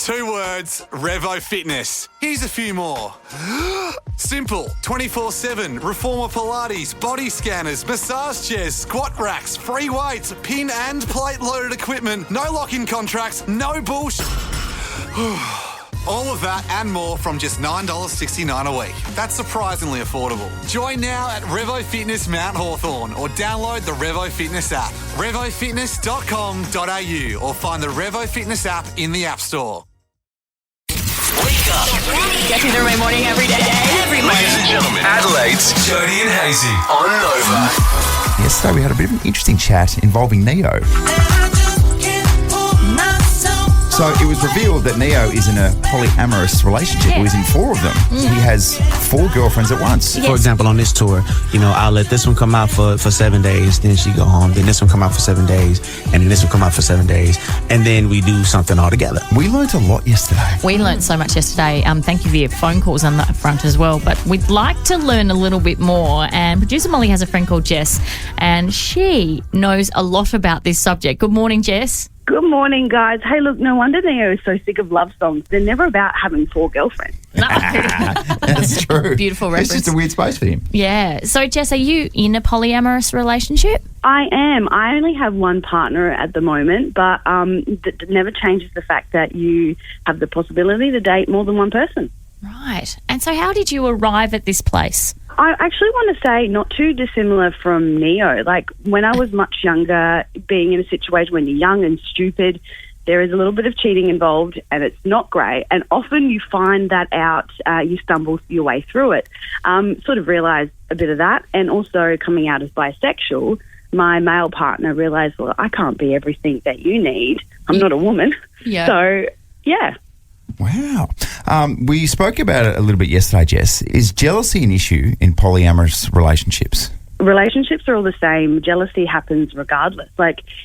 2 words, Revo Fitness. Here's a few more. Simple, 24/7, reformer Pilates, body scanners, massage chairs, squat racks, free weights, pin and plate loaded equipment, no lock-in contracts, no bullshit. All of that and more from just $9.69 a week. That's surprisingly affordable. Join now at Revo Fitness Mount Hawthorn or download the Revo Fitness app. RevoFitness.com.au or find the Revo Fitness app in the App Store. Wake up. Get to the morning every day. Ladies and gentlemen, Adelaide's Jody and Hazy on Nova. Yesterday we had a bit of an interesting chat involving Neo. So it was revealed that Neo is in a polyamorous relationship. He's in 4 of them. He has 4 girlfriends at once. For example, on this tour, I'll let this one come out for 7 days, then she go home, then this one come out for 7 days, and then this one come out for 7 days, and then we do something all together. We learnt a lot yesterday. We learnt so much yesterday. Thank you for your phone calls on that front as well. But we'd like to learn a little bit more. And producer Molly has a friend called Jess, and she knows a lot about this subject. Good morning, Jess. Good morning, guys. Hey, look, no wonder Neo is so sick of love songs. They're never about having 4 girlfriends. That's true. Beautiful reference. It's just a weird space for him. Yeah. So, Jess, are you in a polyamorous relationship? I am. I only have one partner at the moment, but that never changes the fact that you have the possibility to date more than one person. Right. And so how did you arrive at this place? I actually want to say not too dissimilar from Neo. Like, when I was much younger, being in a situation when you're young and stupid, there is a little bit of cheating involved and it's not great. And often you find that out, you stumble your way through it. Sort of realised a bit of that. And also coming out as bisexual, my male partner realised, well, I can't be everything that you need. I'm not a woman. Yeah. So, yeah. Wow. We spoke about it a little bit yesterday, Jess. Is jealousy an issue in polyamorous relationships? Relationships are all the same. Jealousy happens regardless.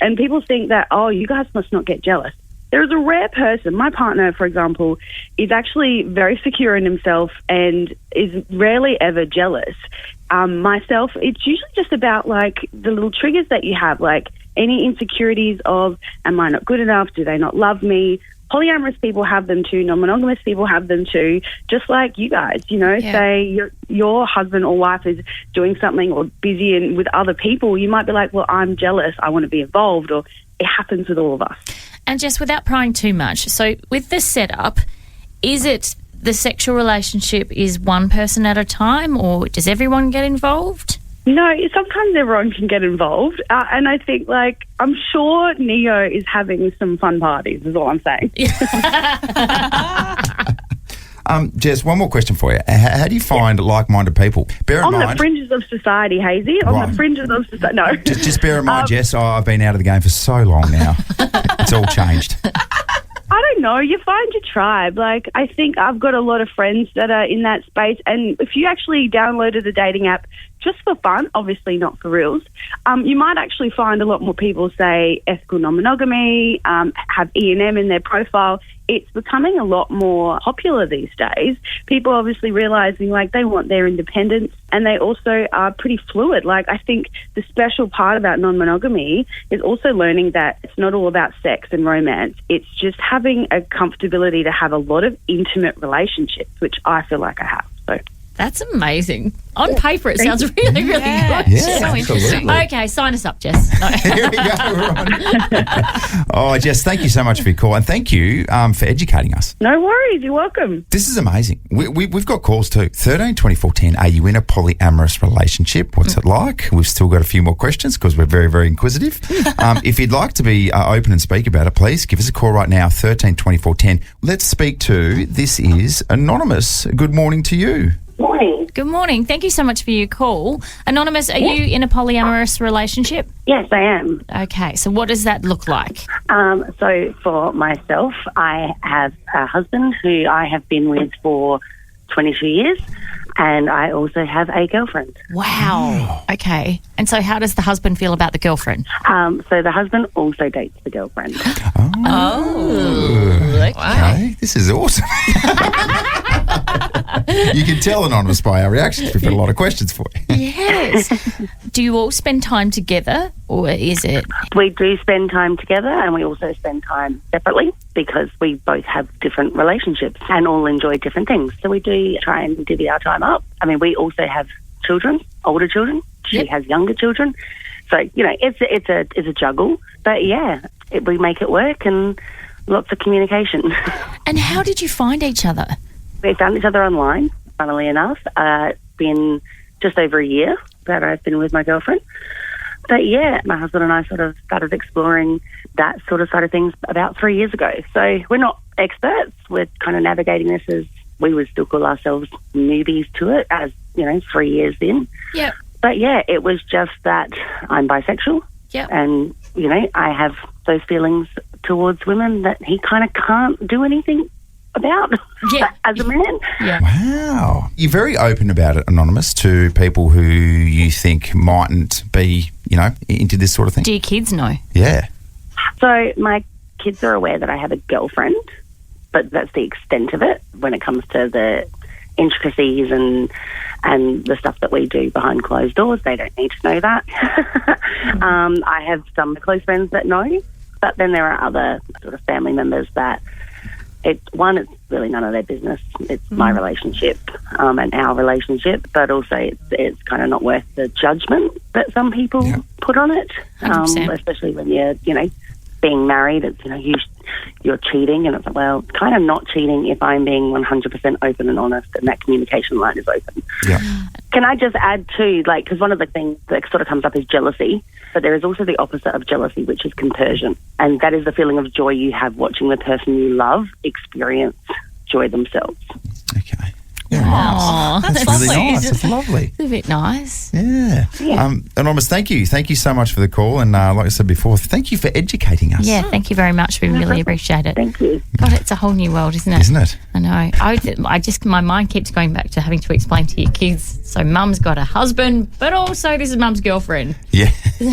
And people think that, oh, you guys must not get jealous. There is a rare person. My partner, for example, is actually very secure in himself and is rarely ever jealous. Myself, it's usually just about the little triggers that you have, any insecurities of, am I not good enough? Do they not love me? Polyamorous people have them too. Non-monogamous people have them too. Just like you guys, say your husband or wife is doing something or busy and with other people, you might be like, well, I'm jealous. I want to be involved, or it happens with all of us. And just without prying too much, so with the setup, is it the sexual relationship is one person at a time, or does everyone get involved? No, sometimes everyone can get involved. And I think, I'm sure Neo is having some fun parties, is all I'm saying. Jess, one more question for you. How do you find like-minded people? Bear in mind... On the fringes of society, Hazy. On the fringes of society. No. Just bear in mind, Jess, I've been out of the game for so long now. It's all changed. I don't know. You find your tribe. I think I've got a lot of friends that are in that space. And if you actually downloaded the dating app just for fun, obviously not for reals, you might actually find a lot more people say ethical non-monogamy, have E&M in their profile. It's becoming a lot more popular these days. People obviously realising they want their independence, and they also are pretty fluid. I think the special part about non-monogamy is also learning that it's not all about sex and romance. It's just having a comfortability to have a lot of intimate relationships, which I feel like I have. So. That's amazing. On paper, it sounds really, really good. Yeah, so interesting. Okay, sign us up, Jess. No. Here we go. Oh, Jess, thank you so much for your call, and thank you for educating us. No worries. You're welcome. This is amazing. We've got calls too. 13 24 10. Are you in a polyamorous relationship? What's it like? We've still got a few more questions because we're very, very inquisitive. If you'd like to be open and speak about it, please give us a call right now, 13 24 10. Let's speak to, this is Anonymous. Good morning to you. Morning. Good morning. Thank you so much for your call. Anonymous, are you in a polyamorous relationship? Yes, I am. Okay, so what does that look like? So for myself, I have a husband who I have been with for 22 years, and I also have a girlfriend. Wow. Okay. And so how does the husband feel about the girlfriend? So the husband also dates the girlfriend. Okay. This is awesome. You can tell, Anonymous, by our reactions. We've got a lot of questions for you. Yes. Do you all spend time together or is it? We do spend time together and we also spend time separately because we both have different relationships and all enjoy different things. So we do try and divvy our time up. I mean, we also have children, older children. She has younger children. So, you know, it's a juggle. But, yeah, we make it work and lots of communication. And how did you find each other? We found each other online, funnily enough. It's been just over a year that I've been with my girlfriend. But, yeah, my husband and I sort of started exploring that sort of side of things about 3 years ago. So we're not experts. We're kind of navigating this as we would still call ourselves newbies to it, as, you know, 3 years in. Yep. But, yeah, it was just that I'm bisexual. Yep. And, you know, I have those feelings towards women that he kind of can't do anything about as a man. Yeah. Wow. You're very open about it, Anonymous, to people who you think mightn't be, you know, into this sort of thing. Do your kids know? Yeah. So my kids are aware that I have a girlfriend, but that's the extent of it when it comes to the intricacies and the stuff that we do behind closed doors. They don't need to know that. I have some close friends that know, but then there are other sort of family members that it's really none of their business. It's my relationship and our relationship, but also it's kind of not worth the judgment that some people put on it, especially when you're, you know, being married. It's, you know, you're cheating, and it's like, well, kind of not cheating if I'm being 100% open and honest and that communication line is open. Yeah. Can I just add too, like, because one of the things that sort of comes up is jealousy, but there is also the opposite of jealousy, which is compersion. And that is the feeling of joy you have watching the person you love experience joy themselves. Okay. Yeah, Aw, that's that's really lovely. nice. It's lovely. It's a bit nice. Yeah. Anonymous, thank you. Thank you so much for the call. And like I said before, thank you for educating us. Yeah, thank you very much. We really appreciate it. Thank you. God, it's a whole new world, isn't it? Isn't it? I know. I just, my mind keeps going back to having to explain to your kids. So mum's got a husband, but also this is mum's girlfriend. Yeah.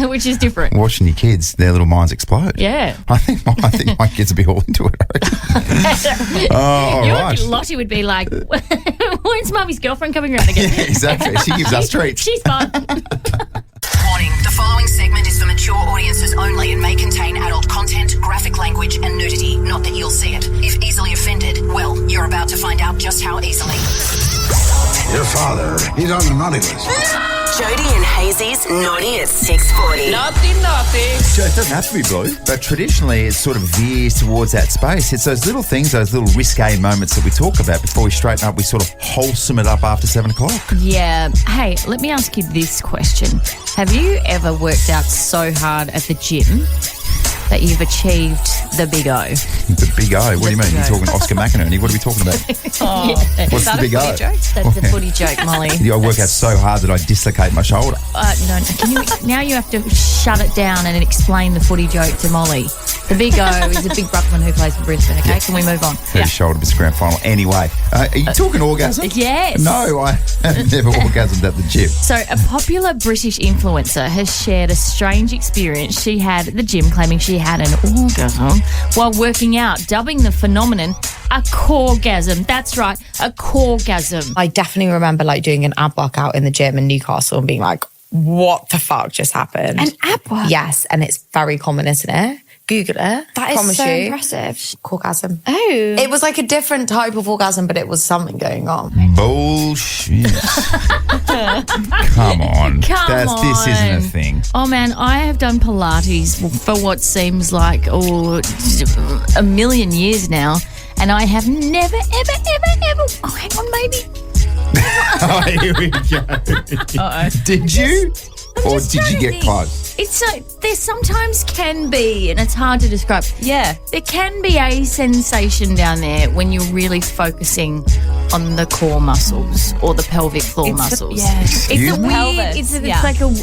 Which is different. Watching your kids, their little minds explode. Yeah. I think my kids will be all into it. I reckon. All right. Lottie would be like, when's mummy's girlfriend coming around again? Yeah, exactly. She gives us treats. She's fun. Warning, the following segment is for mature audiences only and may contain adult content, graphic language and nudity. Not that you'll see it. If easily offended, well, you're about to find out just how easily. Your father, he's on the naughty list. Jody and Hazy's Naughty at 6:40. So it doesn't have to be blue, but traditionally it sort of veers towards that space. It's those little things, those little risque moments that we talk about before we straighten up. We sort of wholesome it up after 7 o'clock. Yeah. Hey, let me ask you this question. Have you ever worked out so hard at the gym that you've achieved the big O? The big O? What do you mean? You're talking Oscar McInerney? What are we talking about? What's the big O? That's the footy joke, Molly. I work out so hard that I dislocate my shoulder. No. Now you have to shut it down and explain the footy joke to Molly. The big O is a big ruckman who plays for Brisbane, okay? Can we move on? First shoulder bis grand final. Anyway, are you talking orgasm? Yes. No, I have never orgasmed at the gym. So a popular British influencer has shared a strange experience she had at the gym, claiming she had an orgasm while working out, dubbing the phenomenon a coregasm. That's right, a coregasm. I definitely remember like doing an ab workout in the gym in Newcastle and being like, what the fuck just happened? An ab work? Yes, and it's very common, isn't it? Google it. That is Promise so you. impressive. Orgasm. Oh. It was like a different type of orgasm, but it was something going on. Bullshit. Come on. This isn't a thing. Oh, man, I have done Pilates for what seems like a million years now, and I have never, ever, oh, hang on, maybe. Oh, here we go. Uh-oh. Did you? Or just did trying you to get think. close? It's like there sometimes can be, and it's hard to describe. Yeah, there can be a sensation down there when you're really focusing on the core muscles or the pelvic floor muscles. It's a Excuse me? weird. It's like a.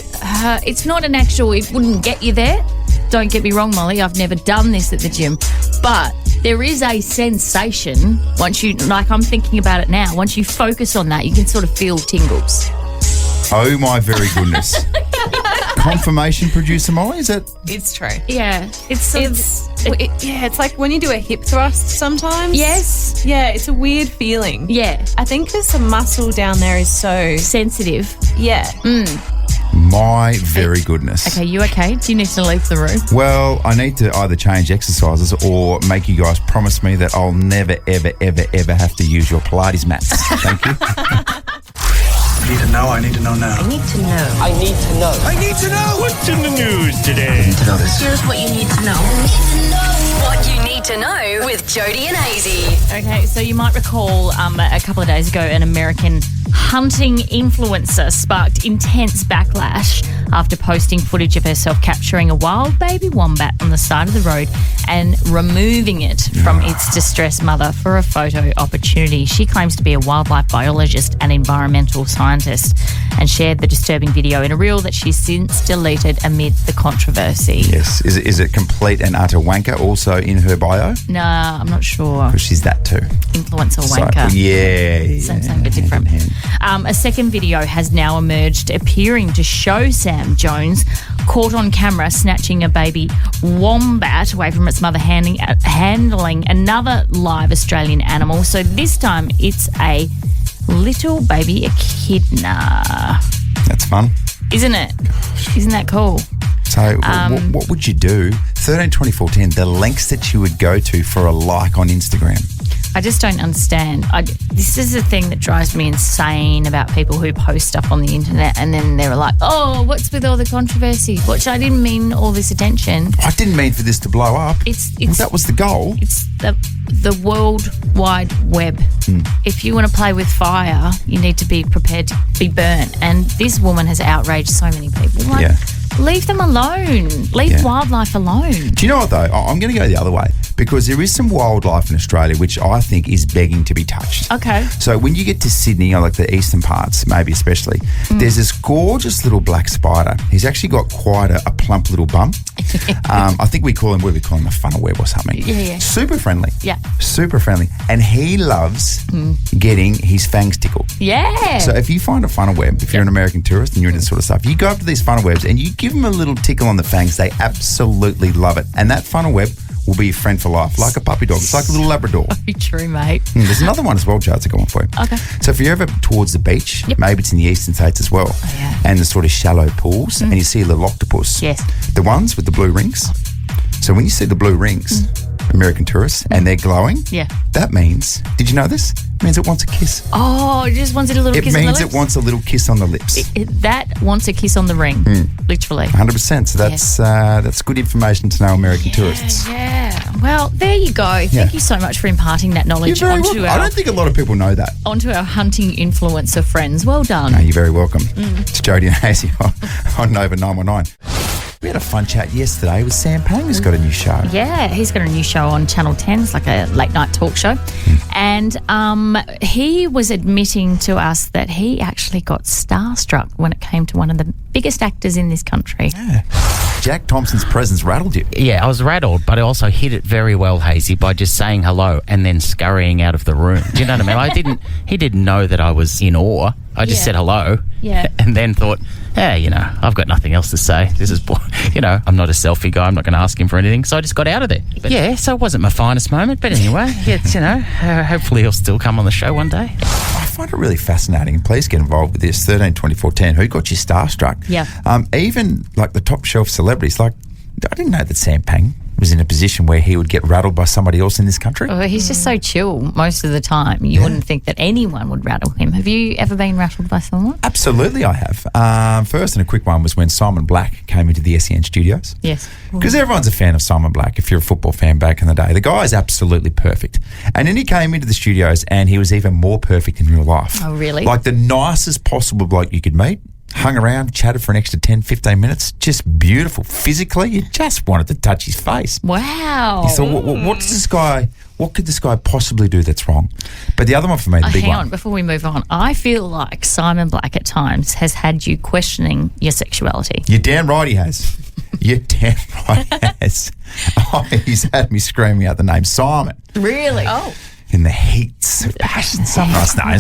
It's not an actual. It wouldn't get you there. Don't get me wrong, Molly. I've never done this at the gym, but there is a sensation once you, like, I'm thinking about it now. Once you focus on that, you can sort of feel tingles. Oh my very goodness. Confirmation, producer Molly, is that? It's true. Yeah, It's like when you do a hip thrust sometimes. Yes. Yeah, it's a weird feeling. Yeah. I think because the muscle down there is so Sensitive. yeah. My very goodness. Okay, you okay? Do you need to leave the room? Well, I need to either change exercises or make you guys promise me that I'll never, ever, ever, ever have to use your Pilates mats. Thank you. I need to know. I need to know now. I need to know. I need to know. I need to know. What's in the news today? I need to know this. Here's what you need to know. What you need to know with Jody and Hazy. Okay, so you might recall a couple of days ago, an American hunting influencer sparked intense backlash after posting footage of herself capturing a wild baby wombat on the side of the road and removing it from its distressed mother for a photo opportunity. She claims to be a wildlife biologist and environmental scientist and shared the disturbing video in a reel that she's since deleted amid the controversy. Yes. Is it complete and utter wanker also in her bio? Nah, I'm not sure. Because she's that too. Influencer So, wanker. yeah. Same but different. A second video has now emerged appearing to show Sam Jones caught on camera snatching a baby wombat away from its mother, handling another live Australian animal. So this time it's a little baby echidna. That's fun. Isn't it? Isn't that cool? So what would you do? 13, 24, 10, the lengths that you would go to for a like on Instagram. I just don't understand. This is the thing that drives me insane about people who post stuff on the internet and then they're like, oh, what's with all the controversy? Which I didn't mean all this attention. I didn't mean for this to blow up. It's that was the goal. It's the World Wide Web. If you want to play with fire, you need to be prepared to be burnt. And this woman has outraged so many people. Like, leave them alone. Leave wildlife alone. Do you know what, though? I'm going to go the other way because there is some wildlife in Australia which I think is begging to be touched. Okay. So when you get to Sydney, or like the eastern parts, maybe especially, there's this gorgeous little black spider. He's actually got quite a plump little bum. I think we call him, a funnel web or something. Yeah. Super friendly. Yeah. Super friendly. And he loves getting his fangs tickled. Yeah. So if you find a funnel web, if you're an American tourist and you're into this sort of stuff, you go up to these funnel webs and you give them a little tickle on the fangs. They absolutely love it. And that funnel web will be your friend for life, like a puppy dog. It's like a little Labrador. Very true, mate. There's another one as well, Joe, to go on for you. Okay. So if you're ever towards the beach, maybe it's in the eastern states as well, and the sort of shallow pools, and you see a little octopus. Yes. The ones with the blue rings. So when you see the blue rings, American tourists, and they're glowing, that means, did you know this? It means it wants a kiss. Oh, it just wants a little kiss on the lips? It means it wants a little kiss on the lips. That wants a kiss on the ring, literally. 100%. So that's good information to know, American tourists. Yeah. Well, there you go. Thank you so much for imparting that knowledge You're very onto welcome. our... I don't think a lot of people know that. Onto our hunting influencer friends. Well done. No, you're very welcome. It's Jody and Hazy on Nova 919. We had a fun chat yesterday with Sam Pang, who's got a new show. Yeah, he's got a new show on Channel 10. It's like a late night talk show. And he was admitting to us that he actually got starstruck when it came to one of the biggest actors in this country. Yeah. Jack Thompson's presence rattled you. Yeah, I was rattled, but I also hid it very well, Hazy, by just saying hello and then scurrying out of the room. Do you know what I mean? He didn't know that I was in awe. I just said hello and then thought, I've got nothing else to say. This is, I'm not a selfie guy. I'm not going to ask him for anything. So I just got out of there. But so it wasn't my finest moment. But anyway, it's, hopefully he'll still come on the show one day. I find it really fascinating. And please get involved with this. 13, 24, 10. Who got you starstruck? Yeah. Even like the top shelf celebrities. Like, I didn't know that Sam Pang was in a position where he would get rattled by somebody else in this country. Oh, he's just so chill most of the time. You wouldn't think that anyone would rattle him. Have you ever been rattled by someone? Absolutely, I have. First and a quick one was when Simon Black came into the SEN studios. Yes. Because everyone's a fan of Simon Black if you're a football fan back in the day. The guy is absolutely perfect. And then he came into the studios and he was even more perfect in real life. Oh, really? Like the nicest possible bloke you could meet. Hung around, chatted for an extra 10, 15 minutes. Just beautiful. Physically, you just wanted to touch his face. Wow. You thought, what could this guy possibly do that's wrong? But the other one for me, the big hang one. on, before we move on. I feel like Simon Black at times has had you questioning your sexuality. You're damn right he has. You're damn right he has. Oh, he's had me screaming out the name Simon. Really? Oh. In the heats of passion. No, it's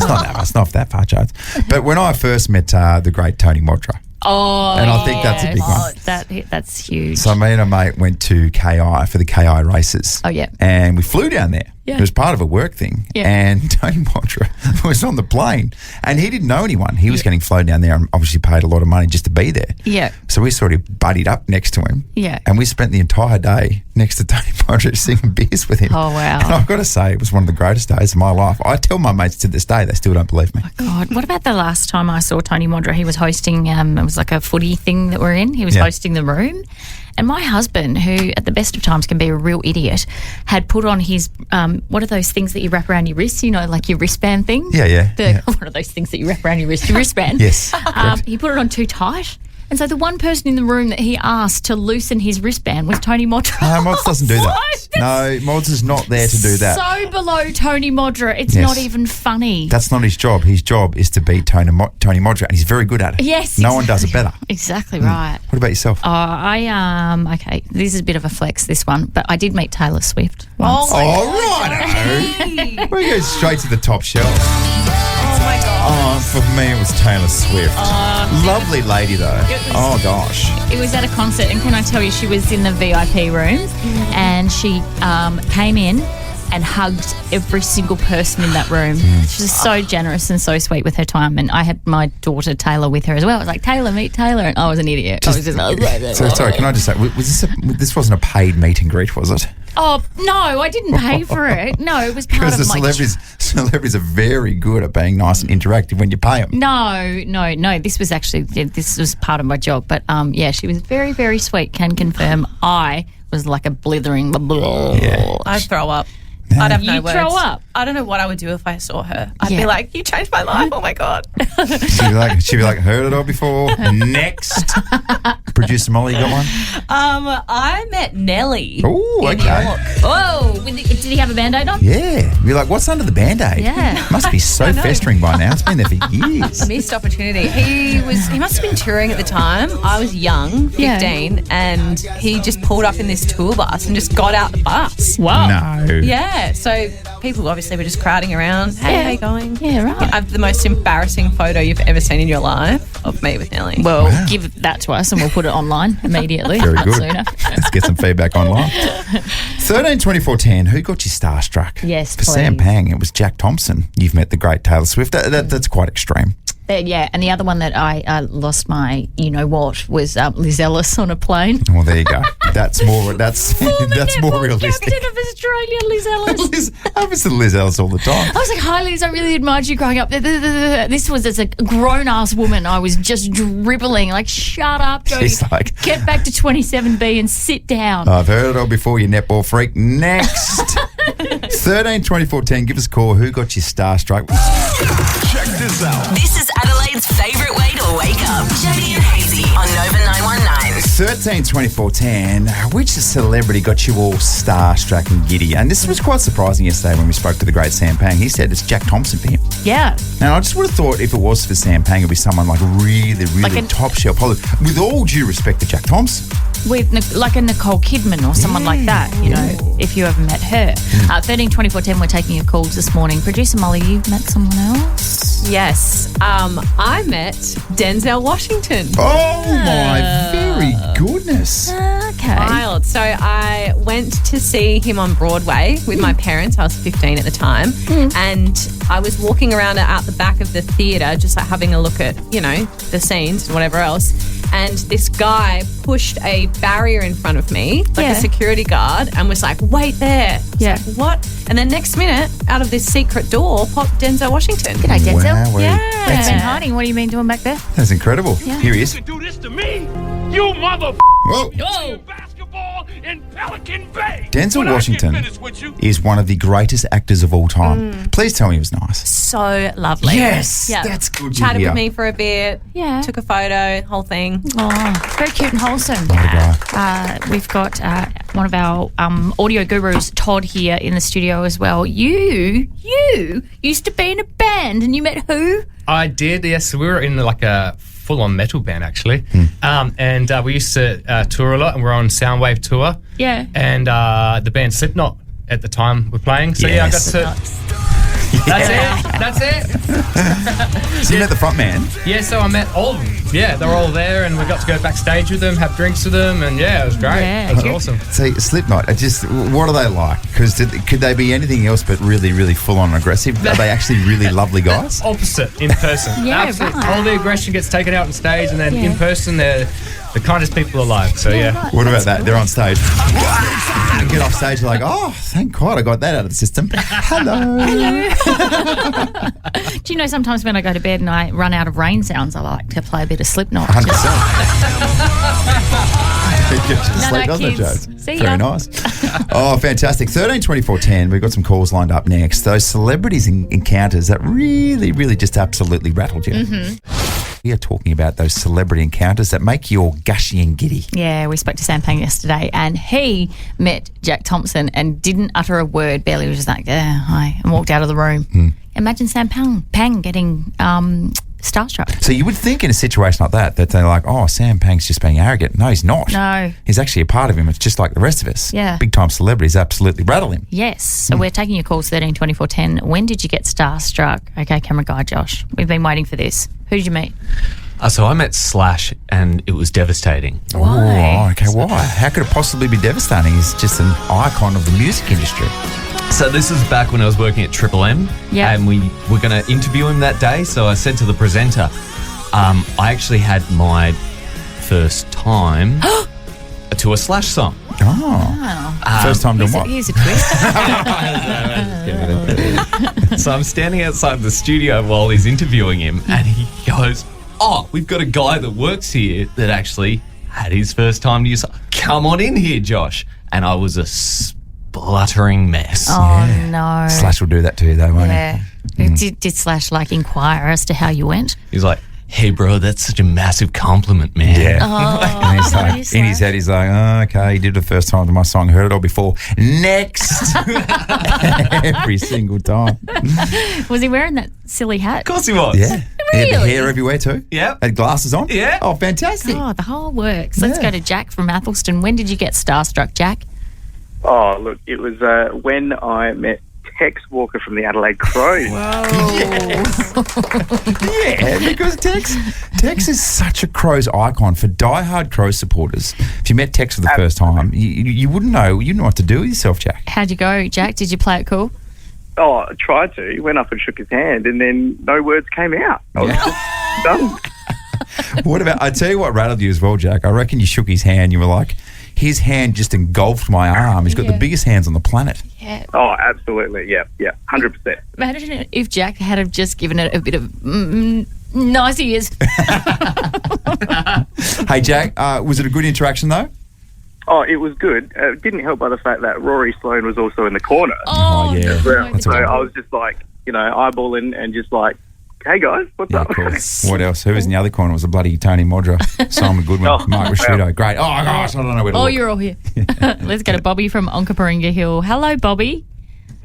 not that. It's not that far, Jones. But when I first met the great Tony Modra, and I think that's a big one. That's huge. So me and a mate went to KI for the KI races. Oh, yeah. And we flew down there. Yeah. It was part of a work thing. Yeah. And Tony Modra was on the plane and he didn't know anyone. He was getting flown down there and obviously paid a lot of money just to be there. Yeah. So we sort of buddied up next to him. Yeah. And we spent the entire day next to Tony Modra singing beers with him. Oh, wow. And I've got to say, it was one of the greatest days of my life. I tell my mates to this day, they still don't believe me. God, what about the last time I saw Tony Modra? He was hosting, it was like a footy thing that we're in. He was hosting the room. And my husband, who at the best of times can be a real idiot, had put on his, what are those things that you wrap around your wrist, like your wristband thing? Yeah. What are those things that you wrap around your wrist? Your wristband. Yes. He put it on too tight. And so the one person in the room that he asked to loosen his wristband was Tony Modra. No, Mods doesn't do that. No, Mods is not there to do that. So below Tony Modra, it's not even funny. That's not his job. His job is to beat Tony Modra, and he's very good at it. Yes. No one does it better. Exactly right. What about yourself? Okay, this is a bit of a flex, this one, but I did meet Taylor Swift once. Right. We go straight to the top shelf. Oh my God. For me, it was Taylor Swift. Lovely lady, though. Oh, gosh. It was at a concert, and can I tell you, she was in the VIP room, and she came in and hugged every single person in that room. She was so generous and so sweet with her time, and I had my daughter Taylor with her as well. I was like, Taylor, meet Taylor, and I was an idiot. I was just like, So, sorry, can I just say, this wasn't a paid meet and greet, was it? Oh, no, I didn't pay for it. No, it was part of Because my... celebrities are very good at being nice and interactive when you pay them. No. This was part of my job. But, she was very, very sweet. Can confirm I was like a blithering... Yeah. I'd throw up. I'd have no You'd words. throw up? I don't know what I would do if I saw her. I'd be like, you changed my life. Oh, my God. She'd be like, heard it all before. Next. Producer Molly, you got one? I met Nelly. Oh, in okay. New York. Oh, did he have a Band-Aid on? Yeah. You're like, what's under the Band-Aid? Yeah. Must be so festering by now. It's been there for years. Missed opportunity. He must have been touring at the time. I was young, 15, and he just pulled up in this tour bus and just got out the bus. Wow. No. Yeah, so people obviously were just crowding around. Hey, how you going? Yeah, right. I have the most embarrassing photo you've ever seen in your life of me with Nelly. Well, give that to us and we'll put it online immediately. Very good. Sooner. Let's get some feedback online. 13-24-10, who got you starstruck? Yes, For Sam please. Pang, it was Jack Thompson. You've met the great Taylor Swift. That's quite extreme. And the other one that I lost my you-know-what was Liz Ellis on a plane. Well, there you go. That's more realistic. Captain of Australia, Liz Ellis. Happens to Liz Ellis all the time. I was like, hi, Liz, I really admired you growing up. This was as a grown-ass woman. I was just dribbling, like, shut up, Jodie. She's like, get back to 27B and sit down. I've heard it all before, you netball freak. Next. 13-24-10, give us a call. Who got you starstruck? Check this out. This is Adelaide's favourite way to wake up. Jodie and Hazy on Nova 919. 13-24-10, which celebrity got you all starstruck and giddy? And this was quite surprising yesterday when we spoke to the great Sam Pang. He said it's Jack Thompson for him. Yeah. Now, I just would have thought if it was for Sam Pang, it would be someone like really Like top shelf. With all due respect to Jack Thompson. With like a Nicole Kidman or someone like that, if you ever met her. 13-24-10, we're taking your calls this morning. Producer Molly, you've met someone else? Yes. I met Denzel Washington. Oh, my very goodness. Okay. Wild. So I went to see him on Broadway with my parents. I was 15 at the time. And I was walking around out the back of the theatre just like having a look at, the scenes and whatever else. And this guy pushed a barrier in front of me, like a security guard, and was like, wait there. Like, what? And then next minute, out of this secret door, popped Denzel Washington. G'day, Denzel. Wow, Where have you been hiding? What have you been doing back there? That's incredible. Yeah. Here he is. Do this to me, you mother. Whoa. Basketball in Pelican Bay. Denzel Washington is one of the greatest actors of all time. Please tell me he was nice. So lovely. Yes, Yeah. that's good to Chatted hear. with me for a bit. Yeah. Took a photo, whole thing. Oh, very cute and wholesome. What a We've got one of our audio gurus, Todd, here in the studio as well. You used to be in a band and you met who? I did, yes. We were in like a full-on metal band, actually. And we used to tour a lot, and we're on Soundwave tour. Yeah. And the band Slipknot at the time were playing. So, Yes. yeah, I got to... That's it. So you met the front man. Yeah, so I met all of them. Yeah, they're all there, and we got to go backstage with them, have drinks with them, and yeah, it was great. Yeah, it was awesome. See, Slipknot, what are they like? Because could they be anything else but really, really full-on aggressive? Are they actually really lovely guys? Opposite in person. Yeah, Absolutely. right. All the aggression gets taken out on stage, and then in person, they're the kindest people alive. So yeah. Right. What about That's that? They're on stage. Get off stage, they're like, oh, thank God I got that out of the system. Hello. Do you know sometimes when I go to bed and I run out of rain sounds, I like to play a bit of Slipknot. 100%. It gets you to sleep, doesn't it, kids. Joe? See Very ya. nice. Oh, fantastic. 13 24 10. We've got some calls lined up next. Those celebrities encounters that really, really just absolutely rattled you. We are talking about those celebrity encounters that make you all gushy and giddy. Yeah, we spoke to Sam Pang yesterday and he met Jack Thompson and didn't utter a word, barely was just like, yeah, hi, and walked out of the room. Imagine Sam Pang getting starstruck. So you would think in a situation like that they're like, oh, Sam Pang's just being arrogant. No, he's not. No. He's actually a part of him. It's just like the rest of us. Yeah. Big time celebrities absolutely rattle him. Yes. So we're taking your calls 13 24 10. When did you get starstruck? Okay, camera guy Josh. We've been waiting for this. Who did you meet? So I met Slash and it was devastating. Why? Oh, okay, why? How could it possibly be devastating? He's just an icon of the music industry. So this is back when I was working at Triple M. Yeah. And we were going to interview him that day. So I said to the presenter, I actually had my first time to a Slash song. Oh. First time doing what? Here's a twist. So I'm standing outside the studio while he's interviewing him and he goes, oh, we've got a guy that works here that actually had his first time to use. Come on in here, Josh. And I was a spluttering mess. Oh, no. Slash will do that to you, though, won't he? Did Slash inquire as to how you went? He's like, hey, bro, that's such a massive compliment, man. Yeah. Oh, And he's like, in his head, he's like, oh, okay, he did it the first time to my song, heard it all before. Next. Every single time. Was he wearing that silly hat? Of course he was. Yeah. He had the Really? hair everywhere too. Yeah. Had glasses on. Yeah. Oh, fantastic. Oh, the whole works. Let's Yeah. go to Jack from Athelston. When did you get starstruck, Jack? Oh, look, it was when I met Tex Walker from the Adelaide Crows. Yeah, because Tex is such a Crows icon for diehard Crows supporters. If you met Tex for the first time, you wouldn't know. You didn't know what to do with yourself, Jack. How'd you go, Jack? Did you play it cool? Oh, I tried to. He went up and shook his hand, and then no words came out. I was just done. What about, I tell you what rattled you as well, Jack. I reckon you shook his hand. You were like, his hand just engulfed my arm. He's got the biggest hands on the planet. Yeah. Oh, absolutely. Yeah, 100%. Imagine if Jack had have just given it a bit of nice ears. Hey, Jack, was it a good interaction, though? Oh, it was good. It didn't help by the fact that Rory Sloane was also in the corner. Oh, yeah. That's So all right. I was just like, eyeballing and just like, hey guys, what's up? Cool. What else? Who was in the other corner? It was the bloody Tony Modra, Simon Goodwin, Oh, Mike Rasciuto. Great. Oh, gosh, I don't know where to Oh, look. you're all here. Let's go to Bobby from Onkaparinga Hill. Hello, Bobby.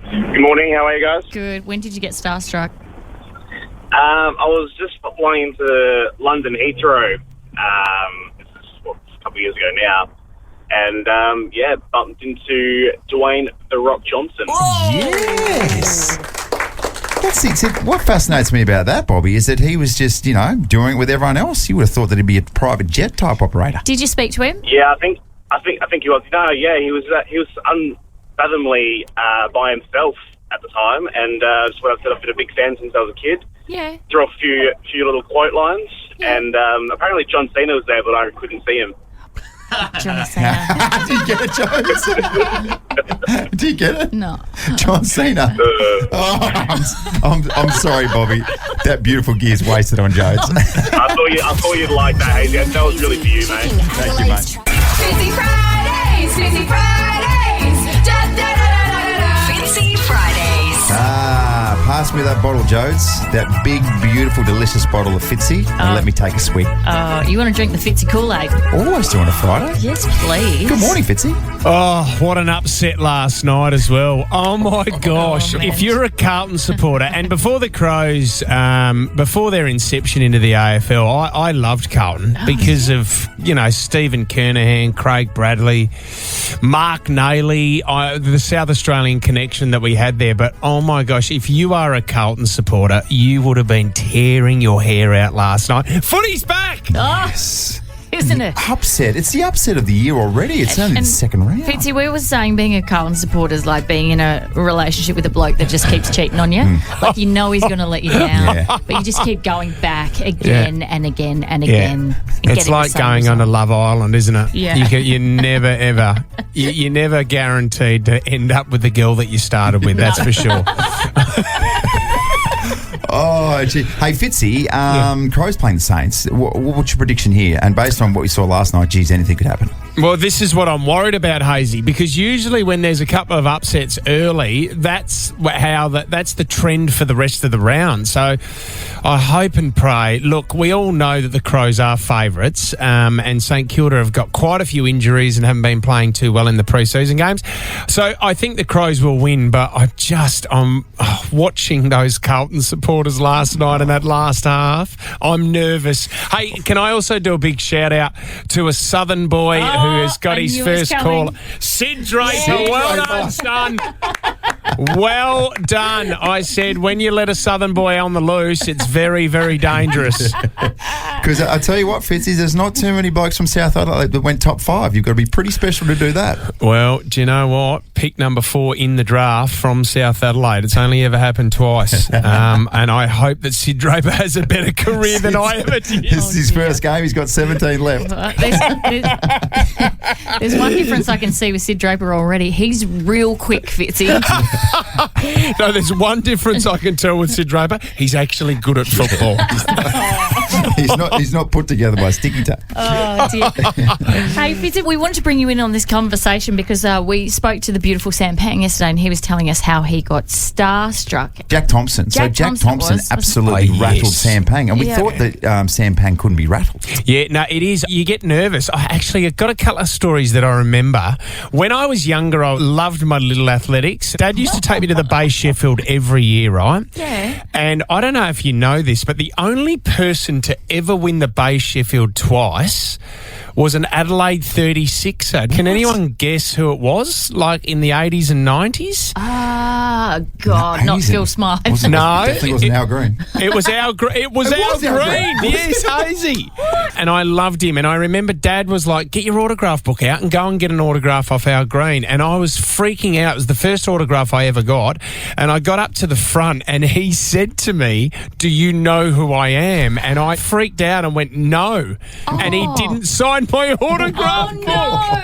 Good morning. How are you guys? Good. When did you get starstruck? I was just flying into London Heathrow. This is a couple of years ago now, and bumped into Dwayne "The Rock" Johnson. Yes. That's it. What fascinates me about that, Bobby, is that he was just, doing it with everyone else. You would have thought that he'd be a private jet type operator. Did you speak to him? Yeah, I think he was. No, yeah, he was unfathomably by himself at the time, and just when I said I've been a big fan since I was a kid. Yeah. Threw a few little quote lines, and apparently John Cena was there, but I couldn't see him. John Cena. Do you get it, Jones? Do you get it? No. John Cena. I'm sorry, Bobby. That beautiful gear's wasted on Jones. I thought you'd like that, Hazy. That was really for you, mate. Thank you, mate. Fitzy Fridays, Fitzy Fridays, Fitzy Fridays. Pass me that bottle, Jodes. That big, beautiful, delicious bottle of Fitzy, and let me take a swig. You want to drink the Fitzy Kool-Aid? Always do on a Friday. Yes, please. Good morning, Fitzy. Oh, what an upset last night as well. Oh, my gosh. If you're a Carlton supporter, and before the Crows, before their inception into the AFL, I loved Carlton because of, Stephen Kernahan, Craig Bradley, Mark Nayley, the South Australian connection that we had there. But, oh, my gosh, if you are are a Carlton supporter, you would have been tearing your hair out last night. Footy's back! Yes. Isn't it? Upset. It's the upset of the year already. It's only the second round. Fitzy, we were saying being a Carlton supporter is like being in a relationship with a bloke that just keeps cheating on you. Like, you know he's going to let you down, but you just keep going back again and again and again. And It's like going on a Love Island, isn't it? Yeah. You're never, ever, you're never guaranteed to end up with the girl that you started with, that's for sure. Oh, gee. Hey, Fitzy, Crows playing the Saints. What's your prediction here? And based on what we saw last night, geez, anything could happen. Well, this is what I'm worried about, Hazy, because usually when there's a couple of upsets early, that's the trend for the rest of the round. So I hope and pray. Look, we all know that the Crows are favourites, and St Kilda have got quite a few injuries and haven't been playing too well in the pre-season games. So I think the Crows will win, but I'm watching those Carlton supporters last night in that last half. I'm nervous. Hey, can I also do a big shout out to a Southern boy who has got his first call? Sid Draper. Yes. Well done, son. Well done. I said, when you let a Southern boy on the loose, it's very, very dangerous. Because I tell you what, Fitzy, there's not too many blokes from South Adelaide that went top 5. You've got to be pretty special to do that. Well, do you know what? Pick number 4 in the draft from South Adelaide. It's only ever happened twice. And I hope that Sid Draper has a better career than I ever did. This is his first game. He's got 17 left. There's one difference I can see with Sid Draper already. He's real quick, Fitzy. No, there's one difference I can tell with Sid Draper. He's actually good at football. He's not put together by sticky tape. Oh, dear. Hey, Fitzy, we wanted to bring you in on this conversation because we spoke to the beautiful Sam Pang yesterday and he was telling us how he got starstruck. Jack Thompson. Jack Thompson absolutely rattled Sam Pang. And we thought that Sam Pang couldn't be rattled. Yeah, no, it is. You get nervous. I've got a couple of stories that I remember. When I was younger, I loved my little athletics. Dad used to take me to the Bay Sheffield every year, right? Yeah. And I don't know if you know this, but the only person to ever win the Bay Sheffield twice was an Adelaide 36er. Can anyone guess who it was? Like in the 80s and 90s? Ah, God, not Phil Smythe. No, it definitely wasn't Al Green. It was Al Green. It was Al Green. Yes, Hazy. And I loved him. And I remember Dad was like, get your autograph book out and go and get an autograph off Al Green. And I was freaking out. It was the first autograph I ever got. And I got up to the front and he said to me, do you know who I am? And I freaked out and went, no. And he didn't sign my autograph book. No.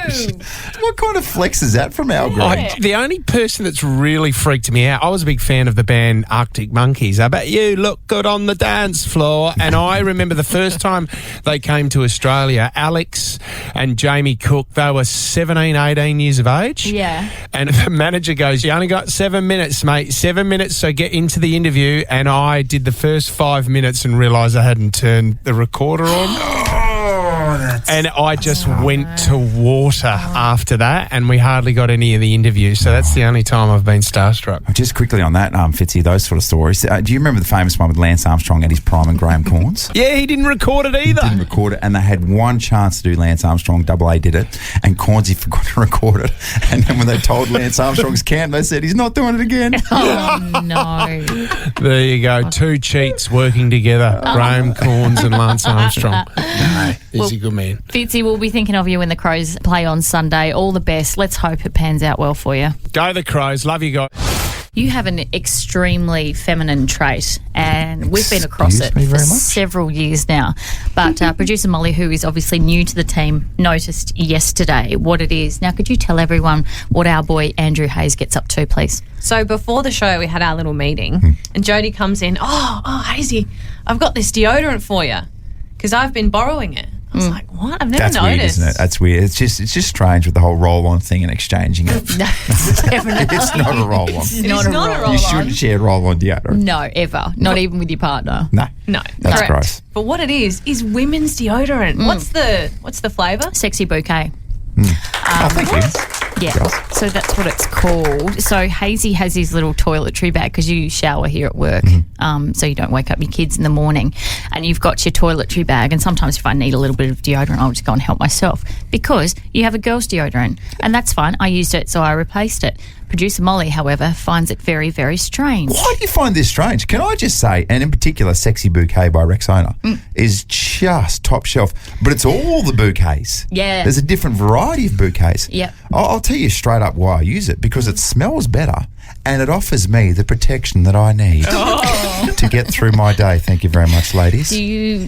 What kind of flex is that from Al Green? The only person that's really freaked me out, I was a big fan of the band Arctic Monkeys. I bet you look good on the dance floor. And I remember the first time they came to Australia, Alex and Jamie Cook, they were 17, 18 years of age. Yeah. And the manager goes, you only got 7 minutes, mate. 7 minutes, so get into the interview. And I did the first 5 minutes and realised I hadn't turned the recorder on. And I just went to water after that, and we hardly got any of the interviews. So that's the only time I've been starstruck. Just quickly on that, Fitzy, those sort of stories. Do you remember the famous one with Lance Armstrong at his prime and Graham Corns? Yeah, he didn't record it either. Didn't record it, and they had one chance to do Lance Armstrong. Double A did it, and Cornsy forgot to record it. And then when they told Lance Armstrong's camp, they said he's not doing it again. Oh, no. There you go. 2 cheats working together. Graham Corns and Lance Armstrong. He's a good man. Fitzy, we'll be thinking of you when the Crows play on Sunday. All the best. Let's hope it pans out well for you. Go the Crows. Love you guys. You have an extremely feminine trait, and we've been across it for several years now. But producer Molly, who is obviously new to the team, noticed yesterday what it is. Now, could you tell everyone what our boy Andrew Hayes gets up to, please? So before the show, we had our little meeting, and Jody comes in, oh, Hazy, I've got this deodorant for you because I've been borrowing it. I was like, what? I've never noticed. That's weird, isn't it? That's weird. It's just strange with the whole roll-on thing and exchanging it. No, it's not a roll-on. It's not a roll-on. You shouldn't share roll-on deodorant. No, ever. Not even with your partner. No. That's correct. gross. But what it is women's deodorant. What's the flavour? Sexy Bouquet. Thank you. Yeah, so that's what it's called. So Hazy has his little toiletry bag because you shower here at work, so you don't wake up your kids in the morning. And you've got your toiletry bag, and sometimes if I need a little bit of deodorant, I'll just go and help myself because you have a girl's deodorant, and that's fine. I used it, so I replaced it. Producer Molly, however, finds it very, very strange. Why do you find this strange? Can I just say, and in particular, Sexy Bouquet by Rexona is just top shelf. But it's all the bouquets. Yeah. There's a different variety of bouquets. Yep. I'll tell you straight up why I use it, because it smells better and it offers me the protection that I need to get through my day. Thank you very much, ladies. Do you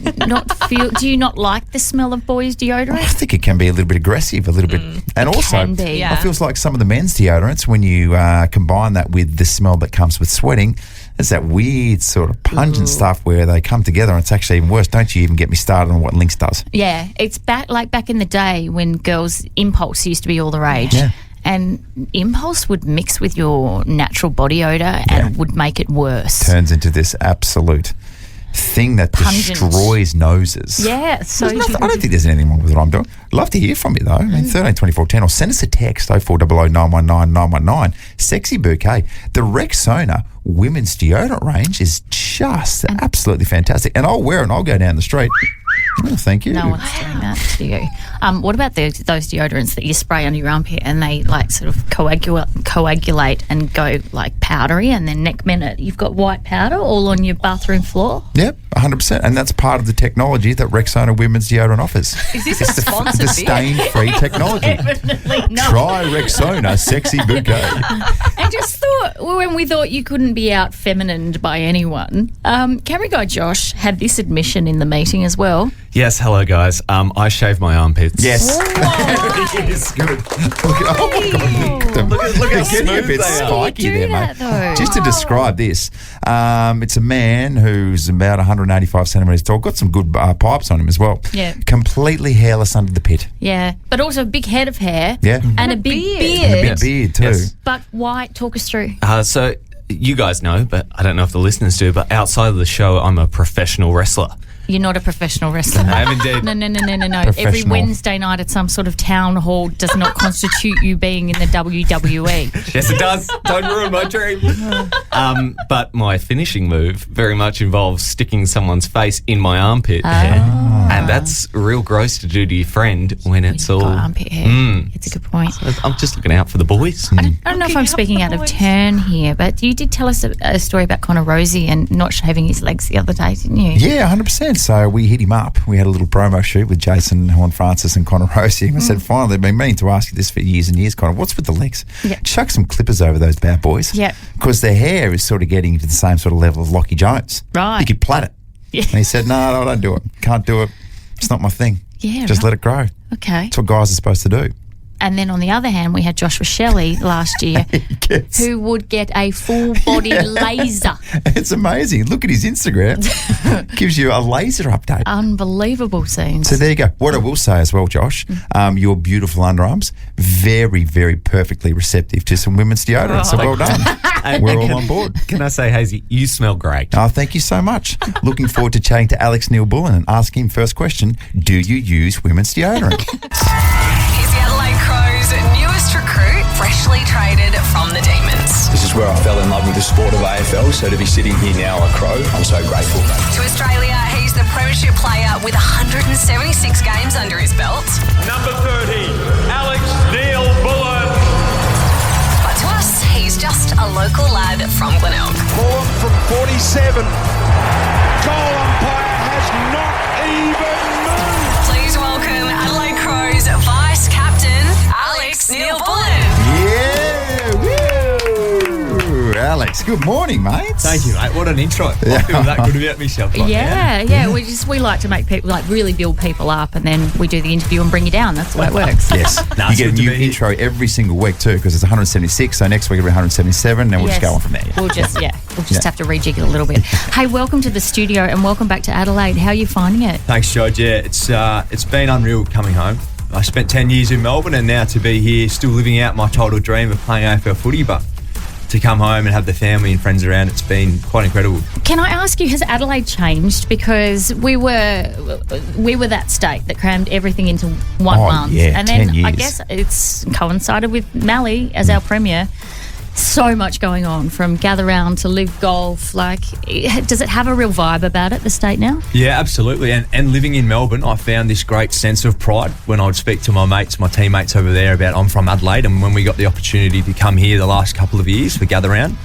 not like the smell of boys' deodorant? I think it can be a little bit aggressive, a little bit. And also, can be. I feels like some of the men's deodorants, when you combine that with the smell that comes with sweating, it's that weird sort of pungent stuff where they come together and it's actually even worse. Don't you even get me started on what Lynx does. Yeah, it's back in the day when girls' Impulse used to be all the rage. Yeah. And Impulse would mix with your natural body odour and would make it worse. Turns into this absolute thing that Pungent. destroys noses. Yeah, so I don't think there's anything wrong with what I'm doing. I'd love to hear from you, though. I mean, 13 24 10, or send us a text, 0400 919 919. Sexy Bouquet. The Rexona women's deodorant range is just absolutely fantastic. And I'll wear it and I'll go down the street. Oh, thank you. No one's doing that to you. What about those deodorants that you spray under your armpit and they like sort of coagulate and go like powdery, and then next minute you've got white powder all on your bathroom floor? Yep, 100%. And that's part of the technology that Rexona women's deodorant offers. Is this a sponsored the stain-free technology. Definitely not. Try Rexona Sexy Bouquet. I just thought, when we thought you couldn't be out feminined by anyone, Camry guy Josh had this admission in the meeting as well. Yes, hello guys. I shave my armpits. Yes. Yes, good. Look at getting a bit spiky there, mate. Just to describe this, it's a man who's about 185 centimetres tall, got some good pipes on him as well. Yeah. Completely hairless under the pit. Yeah, but also a big head of hair. Yeah. And a big beard. And a big beard too. Yes. But white, talk us through. So you guys know, but I don't know if the listeners do, but outside of the show, I'm a professional wrestler. You're not a professional wrestler. I am indeed. No. Every Wednesday night at some sort of town hall does not constitute you being in the WWE. Yes, it does. Don't ruin my dream. But my finishing move very much involves sticking someone's face in my armpit hair. And that's real gross to do to your friend when it's all... armpit hair. It's a good point. I'm just looking out for the boys. I don't know if I'm speaking out of turn here, but you did tell us a story about Connor Rosie and not shaving his legs the other day, didn't you? Yeah, 100%. So we hit him up. We had a little promo shoot with Jason Horn-Francis and Connor Rosie. And I said, finally, I've been meaning to ask you this for years and years, Connor. What's with the legs? Yeah. Chuck some clippers over those bad boys. Yeah. Because their hair is sort of getting into the same sort of level of Lockie Jones. Right. You could plait it. Yeah. And he said, no, I don't do it. Can't do it. It's not my thing. Yeah, Just right. let it grow. Okay. That's what guys are supposed to do. And then on the other hand, we had Joshua Shelley last year who would get a full body laser. It's amazing. Look at his Instagram. Gives you a laser update. Unbelievable scenes. So there you go. What I will say as well, Josh, your beautiful underarms, very, very perfectly receptive to some women's deodorant. So well done. We're all on board. Can I say, Hazy, you smell great. Oh, thank you so much. Looking forward to chatting to Alex Neil Bullen and asking him first question, do you use women's deodorant? Here's the Adelaide Crows' newest recruit, freshly traded from the Demons. This is where I fell in love with the sport of AFL, so to be sitting here now a Crow, I'm so grateful. To Australia, he's the premiership player with 176 games under his belt. Number 30, Alex Neil Bullen. But to us, he's just a local lad from Glenelg. Bullen from 47. Goal umpire has not even moved. Please welcome Adelaide Crows Vice Captain Alex Neil Bullen. Yeah, woo! Alex, good morning, mate. Thank you, mate. What an intro. I feel that good about myself. Right Yeah. We like to make people, like, really build people up, and then we do the interview and bring you down. That's the way it works. Yes. You get a new intro every single week too, because it's 176. So next week it'll be 177, and we'll just go on from there. We'll just have to rejig it a little bit. Hey, welcome to the studio and welcome back to Adelaide. How are you finding it? Thanks, George. Yeah, it's been unreal coming home. I spent 10 years in Melbourne, and now to be here, still living out my childhood dream of playing AFL footy, but to come home and have the family and friends around, it's been quite incredible. Can I ask you, has Adelaide changed? Because we were that state that crammed everything into 1 month. Yeah, and then 10 years. I guess it's coincided with Mally as our premier. so much going on, from gather round to live golf. Like, does it have a real vibe about it, the state now? Yeah, absolutely. And living in Melbourne, I found this great sense of pride when I would speak to my mates, my teammates over there about I'm from Adelaide, and when we got the opportunity to come here the last couple of years for gather round,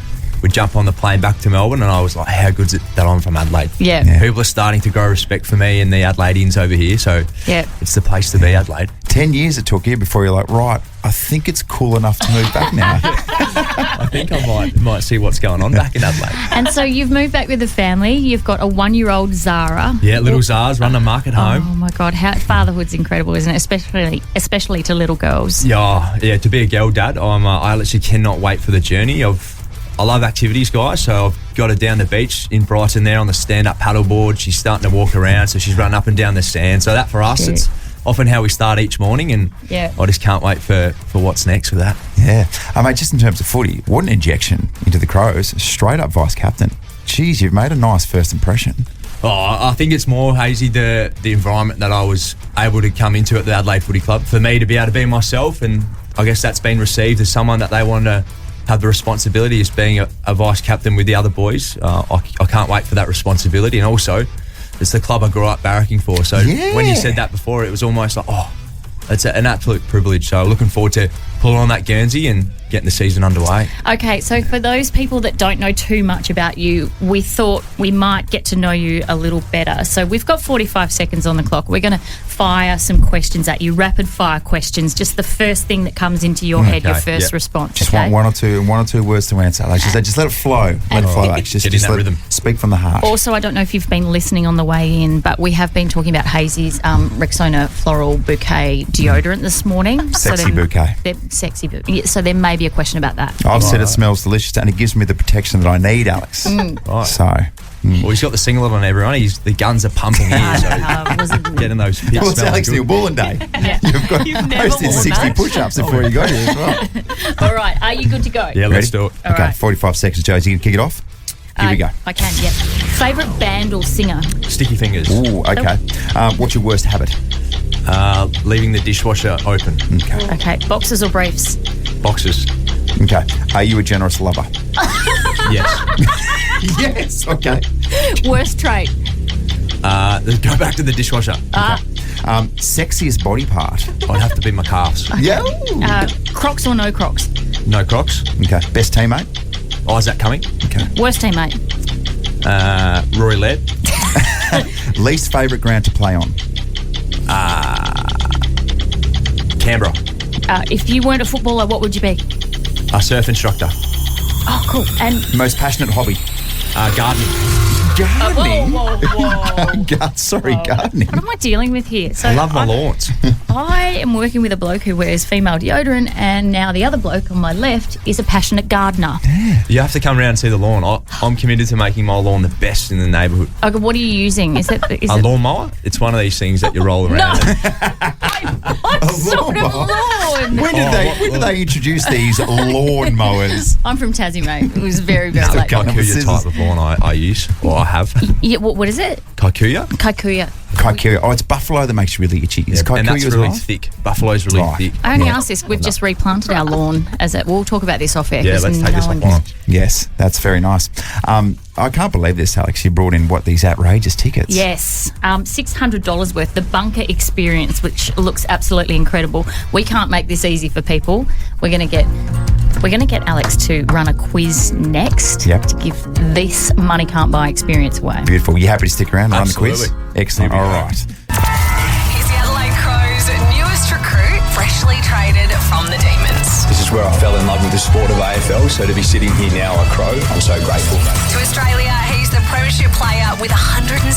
we'd jump on the plane back to Melbourne, and I was like, how good's it that I'm from Adelaide? Yeah. People are starting to grow respect for me and the Adelaideans over here, so it's the place to be, Adelaide. 10 years it took you before you're like, right, I think it's cool enough to move back now. I think I might see what's going on back in Adelaide. And so you've moved back with the family. You've got a 1-year-old Zara. Yeah, little Zara's running a market home. Oh my God, fatherhood's incredible, isn't it? Especially to little girls. Yeah. To be a girl dad, I literally cannot wait for the journey of. I love activities, guys, so I've got her down the beach in Brighton there on the stand-up paddleboard. She's starting to walk around, so she's running up and down the sand. So that for us, it's often how we start each morning, and I just can't wait for what's next with that. Yeah. Mate, just in terms of footy, what an injection into the Crows. Straight up vice-captain. Geez, you've made a nice first impression. Oh, I think it's more, Hazy, the environment that I was able to come into at the Adelaide Footy Club. For me to be able to be myself, and I guess that's been received as someone that they want to have the responsibility as being a vice captain with the other boys. I can't wait for that responsibility, and also it's the club I grew up barracking for. So when you said that before, it was almost like, it's an absolute privilege. So looking forward to pulling on that Guernsey and getting the season underway. Okay, so for those people that don't know too much about you, we thought we might get to know you a little better. So we've got 45 seconds on the clock. We're going to fire some questions at you, rapid fire questions. Just the first thing that comes into your head, your first response. Just want one or two words to answer. Like she said, just let it flow. Let it flow. Like, just get in that rhythm. Speak from the heart. Also, I don't know if you've been listening on the way in, but we have been talking about Hazy's Rexona Floral Bouquet deodorant this morning. Sexy bouquet. Sexy bouquet. So there may be a question about that. I've said it smells delicious and it gives me the protection that I need, Alex. Right. So. Well, he's got the singlet on, everyone. The guns are pumping here, so getting those pits. Well, it's Alex Neil Bullen Day. You've posted 60 push-ups before you got here as well. All right, are you good to go? Yeah, let's do it. All right. 45 seconds, Josie. You can kick it off? Here we go. I can, yep. Favourite band or singer? Sticky Fingers. Ooh, okay. What's your worst habit? Leaving the dishwasher open. Okay, boxers or briefs? Boxers. Okay. Are you a generous lover? Yes. Yes, okay. Worst trait? Go back to the dishwasher. Sexiest body part? I'd have to be my calves. Yeah. Crocs or no Crocs? No Crocs. Okay. Best teammate? Isaac Cumming. Okay. Worst teammate? Rory Laird. Least favourite ground to play on? Canberra. If you weren't a footballer, what would you be? A surf instructor. Oh, cool. And most passionate hobby? Gardening. Gardening? Whoa. Gardening. What am I dealing with here? So I love my lawns. I am working with a bloke who wears female deodorant, and now the other bloke on my left is a passionate gardener. You have to come around and see the lawn. I'm committed to making my lawn the best in the neighbourhood. Okay, what are you using? Is it a lawnmower? It's one of these things that you roll around. What sort of lawn? When did they introduce these lawn mowers? I'm from Tassie, mate. It was very, very late. Kikuyu type of lawn I use, or I have. Yeah, what is it? Kikuyu. Kikuyu. Oh, it's buffalo that makes you really itchy. Is Kikuyu and that's as really well? thick. Buffalo's really thick. I only asked this. We've just replanted our lawn. We'll talk about this off air. Yeah, let's take this offline. Yes, that's very nice. I can't believe this, Alex. You brought in these outrageous tickets? Yes, $600 worth. The Bunker Experience, which looks absolutely incredible. We can't make this easy for people. We're going to get Alex to run a quiz next to give this Money Can't Buy experience away. Beautiful. You happy to stick around and run the quiz? Excellent. All right. Here's the Adelaide Crows' newest recruit, freshly traded from the Demons. This is where I fell in love with the sport of AFL, so to be sitting here now a Crow, I'm so grateful. To Australia, he's the premiership player with 176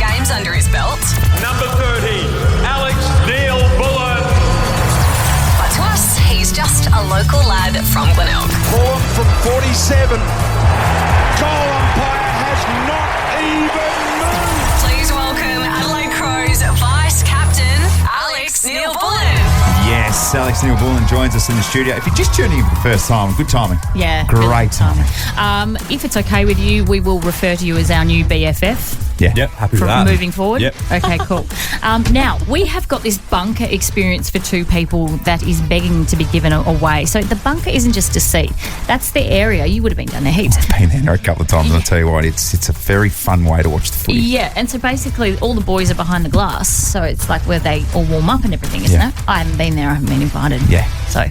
games under his belt. Number 30, Alex Neil Bullen. But to us, he's just a local lad from Glenelg. Form from 47. Goal umpire has not even moved. Please welcome Adelaide Crows Vice Captain Alex Neil Bullen. Yes, Alex Neil Bullen joins us in the studio. If you're just tuning in for the first time, good timing. Yeah. Great timing. If it's okay with you, we will refer to you as our new BFF. Yeah. Yep, happy with from that. moving forward? Yep. Okay, cool. Now, we have got this bunker experience for two people that is begging to be given away. So the bunker isn't just a seat. That's the area. You would have been down there heaps. I've been there a couple of times, and I'll tell you what, it's a very fun way to watch the footy. Yeah, and so basically all the boys are behind the glass. So it's like where they all warm up and everything, isn't it? I haven't been there. I haven't been invited. Yeah. So,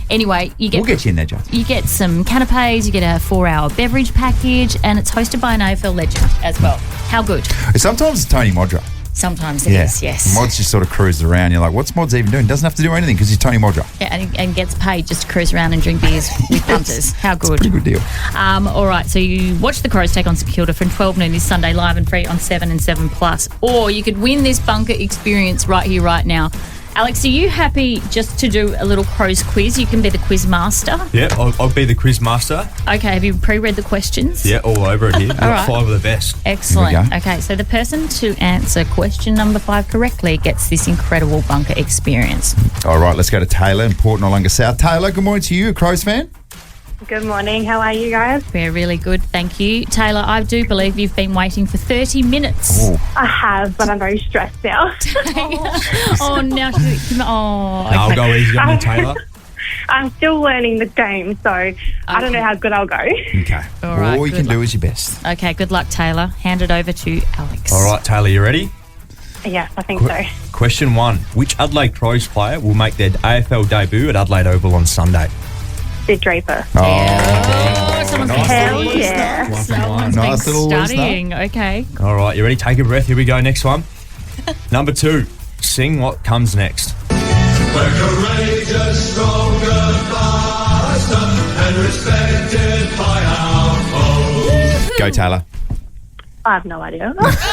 anyway, We'll get you in there, John. You get some canapes, you get a 4-hour beverage package, and it's hosted by an AFL legend as well. How good? Sometimes it's Tony Modra. Sometimes it is, yes. Mod's just sort of cruises around. You're like, what's Mod's even doing? Doesn't have to do anything because he's Tony Modra. Yeah, and gets paid just to cruise around and drink beers with punters. How good. Pretty good deal. All right, so you watch the Crows take on St Kilda from 12 noon this Sunday, live and free on 7 and 7 Plus. Or you could win this bunker experience right here, right now. Alex, are you happy just to do a little Crows quiz? You can be the quiz master. Yeah, I'll be the quiz master. Okay, have you pre-read the questions? Yeah, all over it here. All right. 5 of the best. Excellent. Okay, so the person to answer question number 5 correctly gets this incredible bunker experience. All right, let's go to Taylor in Port Noarlunga South. Taylor, good morning to you, a Crows fan. Good morning. How are you guys? We're really good, thank you. Taylor, I do believe you've been waiting for 30 minutes. I have, but I'm very stressed now. Oh, now she's... Oh, okay. I'll go easy on you, Taylor. I'm still learning the game, so I don't know how good I'll go. Okay. All right, All you good can do is your best. Okay, good luck, Taylor. Hand it over to Alex. All right, Taylor, you ready? Yes, I think so. Question 1. Which Adelaide Crows player will make their AFL debut at Adelaide Oval on Sunday? Sid Draper. Oh, someone's been Hell studying. yeah. Someone's Nice been little studying. Okay. All right, you ready? Take a breath. Here we go. Next one. Number 2. Sing what comes next. We're courageous, stronger, faster, and respected by our foes. Go, Taylor. I have no idea. It's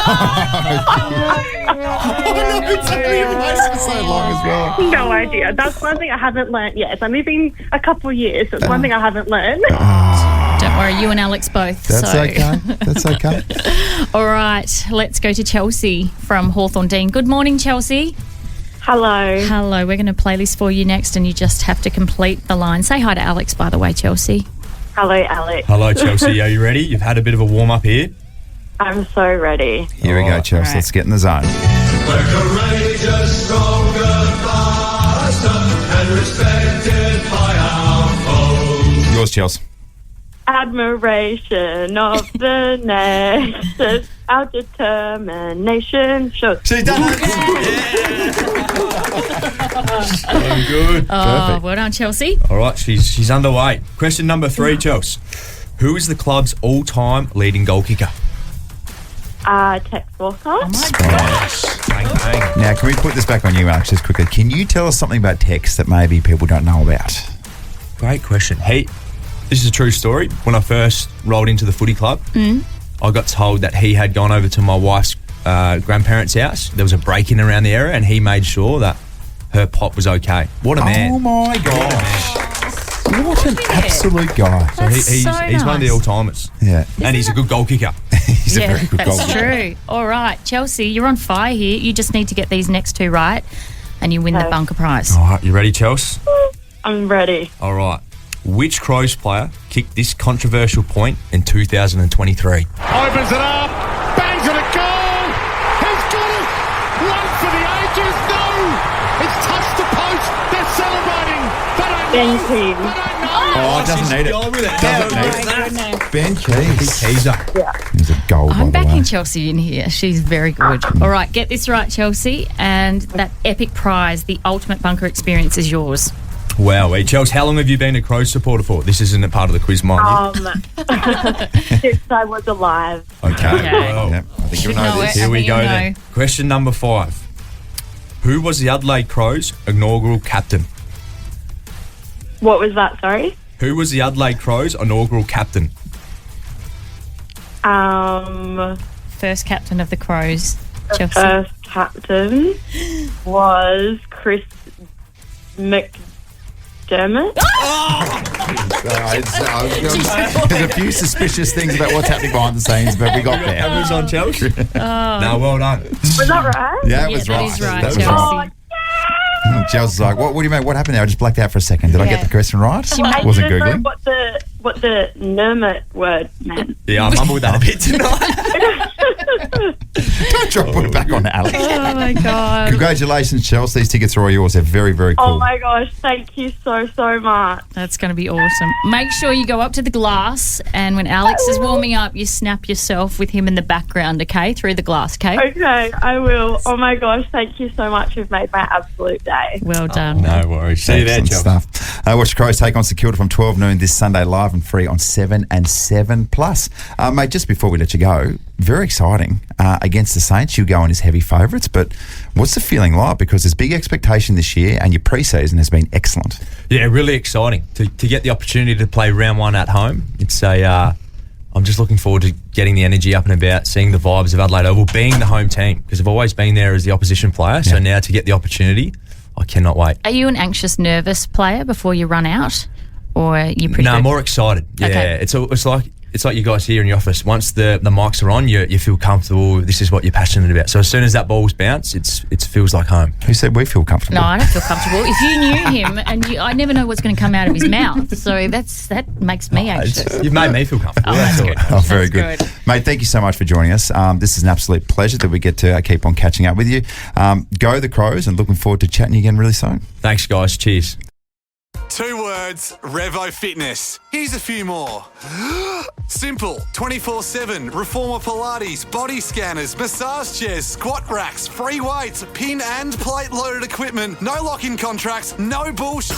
only been for so long as well. No idea. That's one thing I haven't learned yet. I've only been a couple of years, so it's one thing I haven't learned. Don't worry, you and Alex both. That's so. okay. That's okay. All right, let's go to Chelsea from Hawthorn Dean. Good morning, Chelsea. Hello. Hello, we're going to play this for you next, and you just have to complete the line. Say hi to Alex, by the way, Chelsea. Hello, Alex. Hello, Chelsea. Are you ready? You've had a bit of a warm-up here. I'm so ready. Here we go, Chelsea. Right. Let's get in the zone. We're courageous, stronger, faster, and respected by our foes. Yours, Chelsea. Admiration of the nation, our determination shows. She's done it. So good. Oh, well done, Chelsea. All right, she's underway. Question number 3, Chelsea. Who is the club's all-time leading goal kicker? Tex Walker. Oh my gosh. Bang, bang. Now, can we put this back on you, Alex, just quickly? Can you tell us something about Tex that maybe people don't know about? Great question. This is a true story. When I first rolled into the footy club, I got told that he had gone over to my wife's grandparents' house. There was a break-in around the area, and he made sure that her pop was okay. What a man. Oh, my gosh. What an absolute guy. So he's one of the all-timers. Yeah. And he's a good goal kicker. He's a very good goal That's kicker. true. All right, Chelsea, you're on fire here. You just need to get these next 2 right, and you win the bunker prize. All right, you ready, Chelsea? I'm ready. All right. Which Crows player kicked this controversial point in 2023? Opens it up, bangs it a goal. He's got it. One for the ages. No, it's touched the post. They're celebrating. They don't Ben know. Keane. They don't know. Oh, it doesn't need it. Doesn't need it. Ben Keys. Yeah. He's a goal, by I'm the backing way. Chelsea in here. She's very good. All right, get this right, Chelsea, and that epic prize, the ultimate bunker experience, is yours. Wow, Chelsea, how long have you been a Crows supporter for? This isn't a part of the quiz, mind you. Since I was alive. Okay. Well, Yep, I think you'll Should know know this. it. here we I think go you'll then. know. Question number 5. Who was the Adelaide Crows' inaugural captain? What was that, sorry? Who was the Adelaide Crows' inaugural captain? First captain of the Crows, Chelsea. First captain was Chris McDermott. There's a few suspicious things about what's happening behind the scenes, but we got there. Cameras on Chelsea. No, well done. Was that right? Yeah, it was that right. is right, That was Chelsea. right. Chelsea's like, what do you mean? What happened there? I just blacked out for a second. Did I get the question right? I Wasn't didn't know Googling. what the Nermit word meant. Yeah, I mumbled that a bit tonight. Don't put it back on Alex. Oh, my God. Congratulations, Chelsea. These tickets are all yours. They're very, very cool. Oh my gosh, thank you so much. That's going to be awesome. Make sure you go up to the glass, and when Alex is warming up, you snap yourself with him in the background, okay? Through the glass, okay? Okay, I will. Oh my gosh, thank you so much. You've made my absolute day. Well done. No worries. See you there, Excellent Joe. stuff. Watch the Crows take on St Kilda from 12 noon this Sunday, live and free on 7 and 7 Plus. Mate, just before we let you go, very exciting. Against the Saints, you go in as heavy favourites, but what's the feeling like? Because there's big expectation this year and your pre-season has been excellent. Yeah, really exciting to get the opportunity to play round one at home. It's I'm just looking forward to getting the energy up and about, seeing the vibes of Adelaide Oval, being the home team, because I've always been there as the opposition player. So now to get the opportunity, I cannot wait. Are you an anxious, nervous player before you run out? Or are you pretty No, good? more excited. Yeah, Okay. It's like you guys here in your office. Once the mics are on, you feel comfortable. This is what you're passionate about. So as soon as that ball's bounced, it feels like home. Who said we feel comfortable? No, I don't feel comfortable. If you knew him, I never know what's going to come out of his mouth. So that makes me anxious. You've made me feel comfortable. Oh, that's good. Oh, very That's good. Mate, thank you so much for joining us. This is an absolute pleasure that we get to keep on catching up with you. Go the Crows, and looking forward to chatting again really soon. Thanks, guys. Cheers. 2 words, Revo Fitness. Here's a few more. Simple, 24/7, Reformer Pilates, body scanners, massage chairs, squat racks, free weights, pin and plate loaded equipment, no lock-in contracts, no bullshit.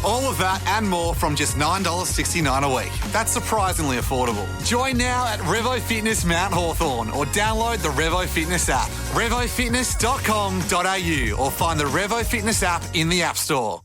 All of that and more from just $9.69 a week. That's surprisingly affordable. Join now at Revo Fitness Mount Hawthorn or download the Revo Fitness app. RevoFitness.com.au or find the Revo Fitness app in the App Store.